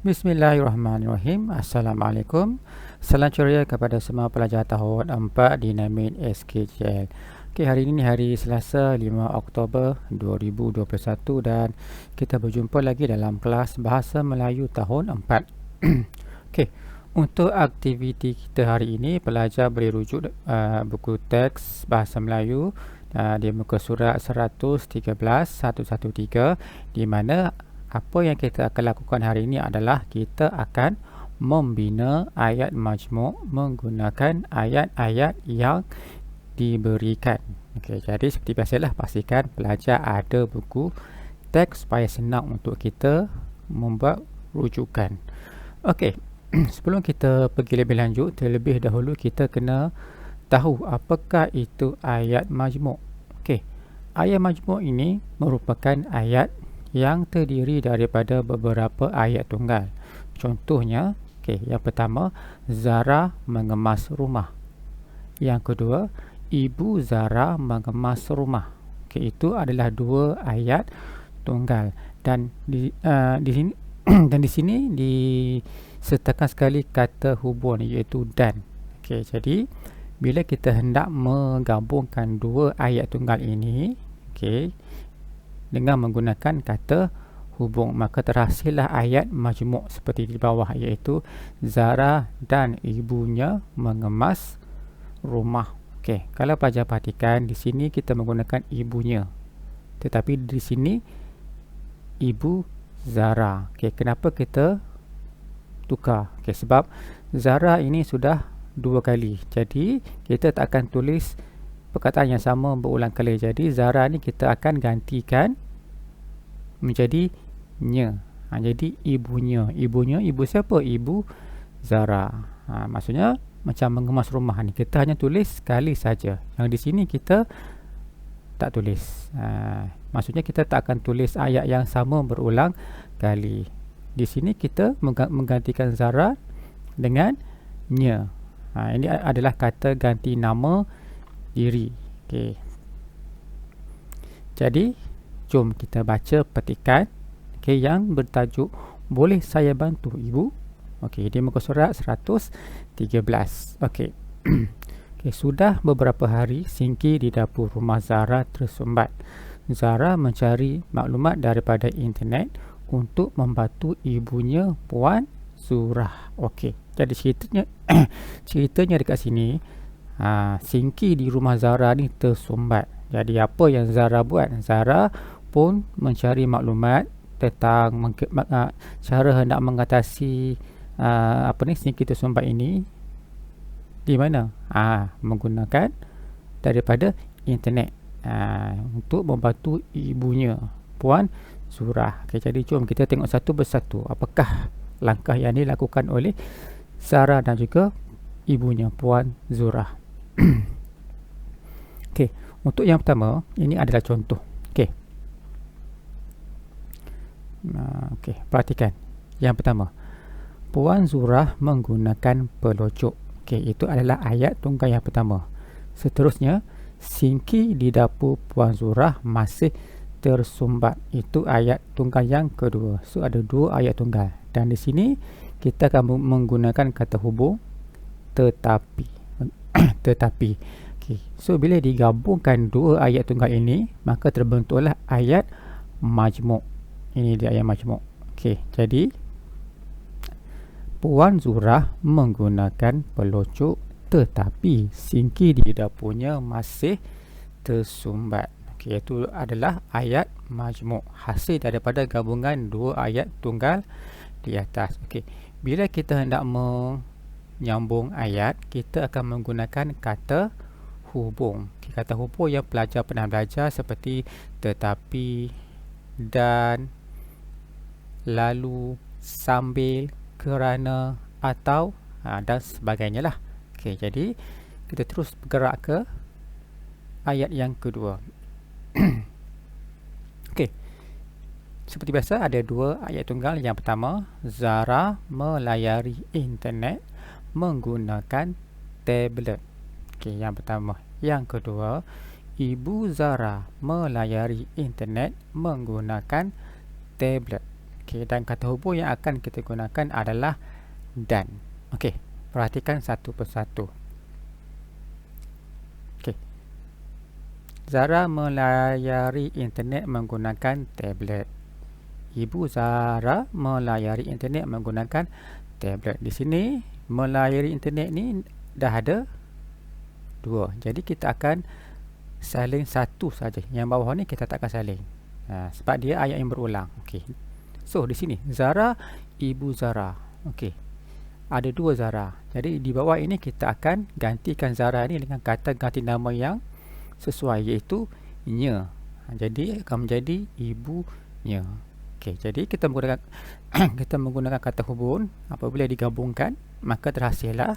Bismillahirrahmanirrahim. Assalamualaikum. Salam ceria kepada semua pelajar tahun 4 Dinamin SKJL. Okey, hari ini hari Selasa 5 Oktober 2021 dan kita berjumpa lagi dalam kelas Bahasa Melayu tahun 4. Okey, untuk aktiviti kita hari ini, pelajar boleh rujuk buku teks Bahasa Melayu di muka surat 113 di mana apa yang kita akan lakukan hari ini adalah kita akan membina ayat majmuk menggunakan ayat-ayat yang diberikan. Okey, jadi seperti biasalah, pastikan pelajar ada buku teks supaya senang untuk kita membuat rujukan. Okey, sebelum kita pergi lebih lanjut, terlebih dahulu kita kena tahu apakah itu ayat majmuk. Okey, ayat majmuk ini merupakan ayat yang terdiri daripada beberapa ayat tunggal. Contohnya, yang pertama, Zara mengemas rumah. Yang kedua, Ibu Zara mengemas rumah. Itu adalah dua ayat tunggal. Dan di sini dan di sini disertakan sekali kata hubung, iaitu dan. Jadi bila kita hendak menggabungkan dua ayat tunggal ini, dengan menggunakan kata hubung, maka terhasillah ayat majmuk seperti di bawah, iaitu Zara dan ibunya mengemas rumah. Kalau pelajar perhatikan, di sini kita menggunakan ibunya, tetapi di sini ibu Zara. Kenapa kita tukar? Sebab Zara ini sudah dua kali, jadi kita tak akan tulis perkataan yang sama berulang kali. Jadi Zara ni kita akan gantikan menjadi nya. Jadi ibunya. Ibu siapa? Ibu Zara. Maksudnya macam mengemas rumah ni, kita hanya tulis sekali saja. Yang di sini kita tak tulis. Maksudnya kita tak akan tulis ayat yang sama berulang kali. Di sini kita menggantikan Zara dengan nya. Ini adalah kata ganti nama diri. Jadi jom kita baca petikan yang bertajuk Boleh Saya Bantu Ibu? Di muka surat 113. Sudah beberapa hari Singki di dapur rumah Zara tersumbat. Zara mencari maklumat daripada internet untuk membantu ibunya, Puan Zurah. Jadi ceritanya dekat sini, Singki di rumah Zara ni tersumbat. Jadi apa yang Zara buat? Zara pun mencari maklumat tentang cara hendak mengatasi Singki tersumbat ini. Di mana? Menggunakan daripada internet untuk membantu ibunya, Puan Zurah. Jadi jom kita tengok satu persatu apakah langkah yang dilakukan oleh Zara dan juga ibunya, Puan Zurah. Untuk yang pertama, ini adalah contoh. Perhatikan. Yang pertama, Puan Zurah menggunakan pelocok. Itu adalah ayat tunggal yang pertama. Seterusnya, Singki di dapur Puan Zurah masih tersumbat. Itu ayat tunggal yang kedua. So ada dua ayat tunggal. Dan di sini kita akan menggunakan kata hubung tetapi. Tetapi. So bila digabungkan dua ayat tunggal ini, maka terbentuklah ayat majmuk. Ini dia ayat majmuk. Jadi Puan Zurah menggunakan pelocok tetapi Singki di dapurnya masih tersumbat. Itu adalah ayat majmuk, hasil daripada gabungan dua ayat tunggal di atas. Bila kita hendak menyambung ayat, kita akan menggunakan kata hubung. Kata hubung yang pelajar pernah belajar seperti tetapi, dan, lalu, sambil, kerana, atau dan sebagainya lah. Jadi kita terus bergerak ke ayat yang kedua. Seperti biasa ada dua ayat tunggal. Yang pertama, Zara melayari internet menggunakan tablet. Yang pertama. Yang kedua, Ibu Zara melayari internet menggunakan tablet. Okey, dan kata hubung yang akan kita gunakan adalah dan. Okey, perhatikan satu persatu. Okey. Zara melayari internet menggunakan tablet. Ibu Zara melayari internet menggunakan tablet. Di sini melayari internet ni dah ada dua. Jadi kita akan salin satu saja. Yang bawah ni kita tak akan salin. Sebab dia ayat yang berulang. Okey. So di sini Zara, Ibu Zara. Okey. Ada dua Zara. Jadi di bawah ini kita akan gantikan Zara ni dengan kata ganti nama yang sesuai, iaitu nya. Jadi akan menjadi ibunya. Okey, jadi kita menggunakan kita menggunakan kata hubung. Apabila digabungkan, maka terhasillah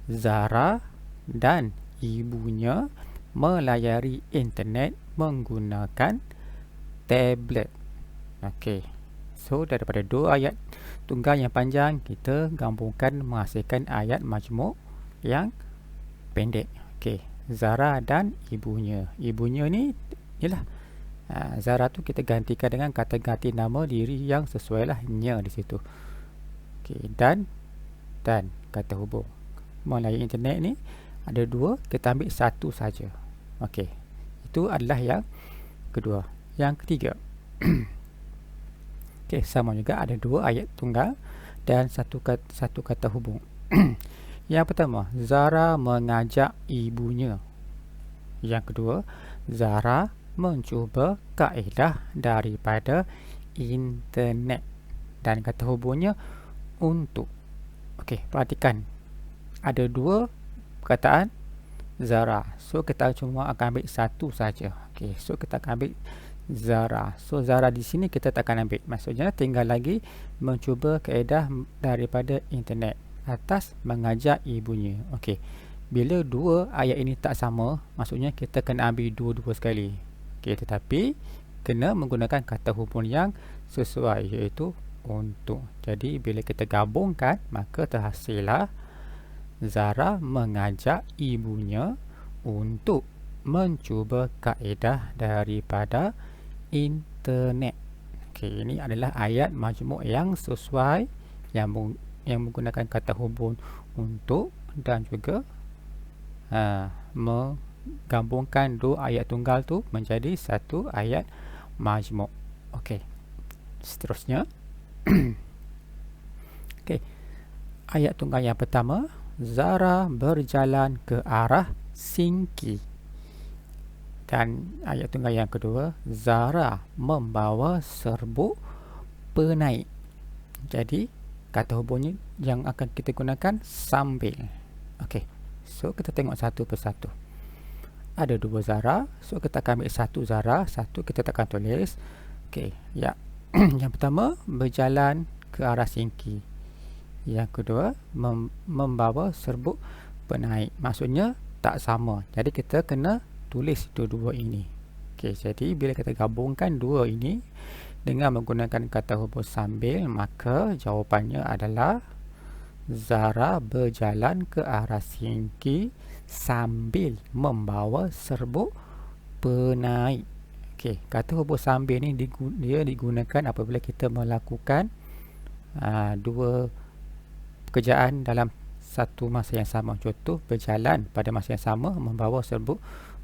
Zara dan ibunya melayari internet menggunakan tablet. Okey. So daripada dua ayat tunggal yang panjang, kita gabungkan menghasilkan ayat majmuk yang pendek. Okey, Zara dan ibunya. Ibunya ni ialah Zara tu kita gantikan dengan kata ganti nama diri yang sesuai lah, nya di situ. Okey, dan kata hubung. Melalui internet ni ada dua, kita ambil satu saja. Okey, itu adalah yang kedua. Yang ketiga. Okey, sama juga ada dua ayat tunggal dan satu kata hubung. Yang pertama, Zara mengajak ibunya. Yang kedua, Zara mencuba kaedah daripada internet, dan kata hubungnya untuk. Okey, perhatikan ada dua perkataan Zara. So kita cuma akan ambil satu saja. Okey, so kita akan ambil Zara. So Zara di sini kita tak akan ambil. Maksudnya tinggal lagi mencuba kaedah daripada internet atas mengajak ibunya. Okey. Bila dua ayat ini tak sama, maksudnya kita kena ambil dua-dua sekali. Okey, tetapi kena menggunakan kata hubung yang sesuai, iaitu untuk. Jadi bila kita gabungkan, maka terhasillah Zara mengajak ibunya untuk mencuba kaedah daripada internet. Okey, ini adalah ayat majmuk yang sesuai, yang menggunakan kata hubung untuk dan juga menggabungkan dua ayat tunggal tu menjadi satu ayat majmuk. Okey, seterusnya. Okey, ayat tunggal yang pertama, Zara berjalan ke arah Singki. Dan ayat tunggal yang kedua, Zara membawa serbuk penaik. Jadi kata hubungnya yang akan kita gunakan sambil. Okey, so kita tengok satu persatu. Ada dua Zara, so kita akan ambil satu Zara, satu kita takkan tulis. Okey, ya. Yang pertama, berjalan ke arah Singki. Yang kedua, membawa serbuk penaik. Maksudnya tak sama. Jadi kita kena tulis dua-dua ini. Okey, jadi bila kita gabungkan dua ini dengan menggunakan kata hubung sambil, maka jawapannya adalah Zara berjalan ke arah Singki sambil membawa serbuk penaik. Okey, kata hubung sambil ni dia digunakan apabila kita melakukan dua pekerjaan dalam satu masa yang sama. Contoh, berjalan pada masa yang sama membawa serbuk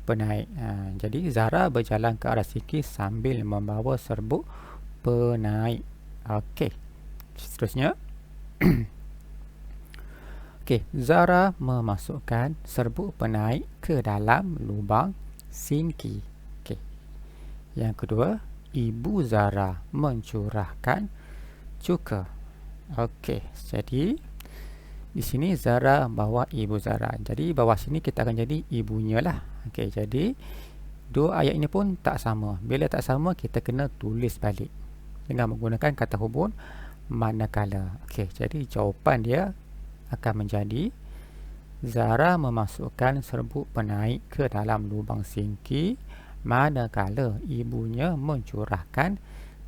penaik. Jadi Zara berjalan ke arah Singki sambil membawa serbuk penaik. Okey, seterusnya. Okey, Zara memasukkan serbuk penaik ke dalam lubang Singki. Okey. Yang kedua, Ibu Zara mencurahkan cuka. Okey, jadi di sini Zara bawa Ibu Zara. Jadi bawah sini kita akan jadi ibunya lah. Okey, jadi dua ayat ini pun tak sama. Bila tak sama, kita kena tulis balik dengan menggunakan kata hubung manakala. Okey, jadi jawapan dia akan menjadi Zara memasukkan serbuk penaik ke dalam lubang Singki manakala ibunya mencurahkan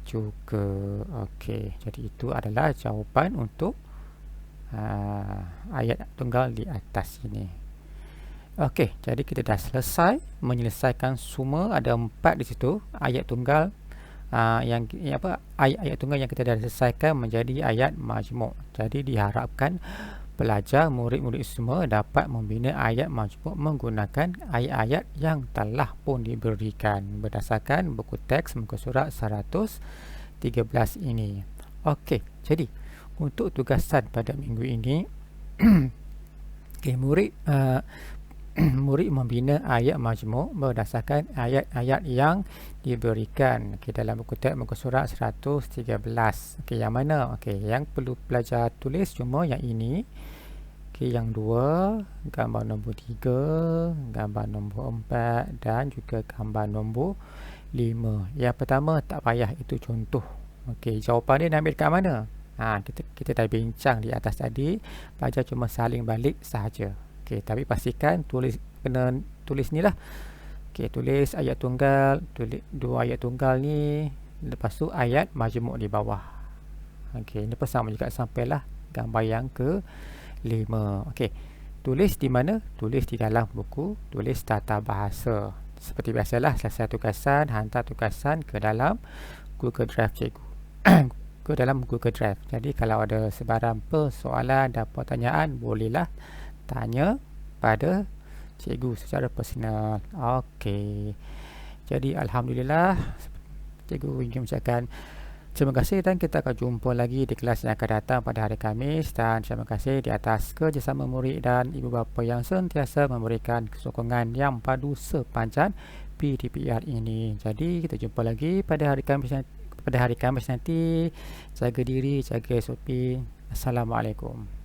cuka. Okey, jadi itu adalah jawapan untuk ayat tunggal di atas ini. Okey, jadi kita dah selesai menyelesaikan semua. Ada 4 di situ ayat tunggal ayat-ayat tunggal yang kita dah selesaikan menjadi ayat majmuk. Jadi diharapkan pelajar, murid-murid semua dapat membina ayat majmuk menggunakan ayat-ayat yang telah pun diberikan berdasarkan buku teks muka surat 113 ini. Okey, jadi untuk tugasan pada minggu ini murid murid membina ayat majmuk berdasarkan ayat-ayat yang diberikan dalam buku teks muka surat 113. Yang mana? Yang perlu pelajar tulis cuma yang ini. Yang dua, gambar nombor 3, gambar nombor 4 dan juga gambar nombor 5. Yang pertama tak payah, itu contoh. Jawapan dia nak ambil kat mana? Kita dah bincang di atas tadi. Pelajar cuma saling balik sahaja. Tapi pastikan kena tulis ni lah. Tulis ayat tunggal, tulis dua ayat tunggal ni, lepas tu ayat majmuk di bawah. Lepas sama juga sampailah gambar yang ke 5. Tulis di mana? Tulis di dalam buku tulis tata bahasa. Seperti biasalah, selesai tugasan, hantar tugasan ke dalam Google Drive cikgu. Ke dalam Google Drive. Jadi kalau ada sebarang persoalan dan pertanyaan, bolehlah tanya pada cikgu secara personal. Jadi alhamdulillah, cikgu ingin mengucapkan terima kasih dan kita akan jumpa lagi di kelas yang akan datang pada hari Khamis. Dan terima kasih di atas kerjasama murid dan ibu bapa yang sentiasa memberikan sokongan yang padu sepanjang PDPR ini. Jadi kita jumpa lagi pada hari Khamis nanti. Jaga diri, jaga SOP. Assalamualaikum.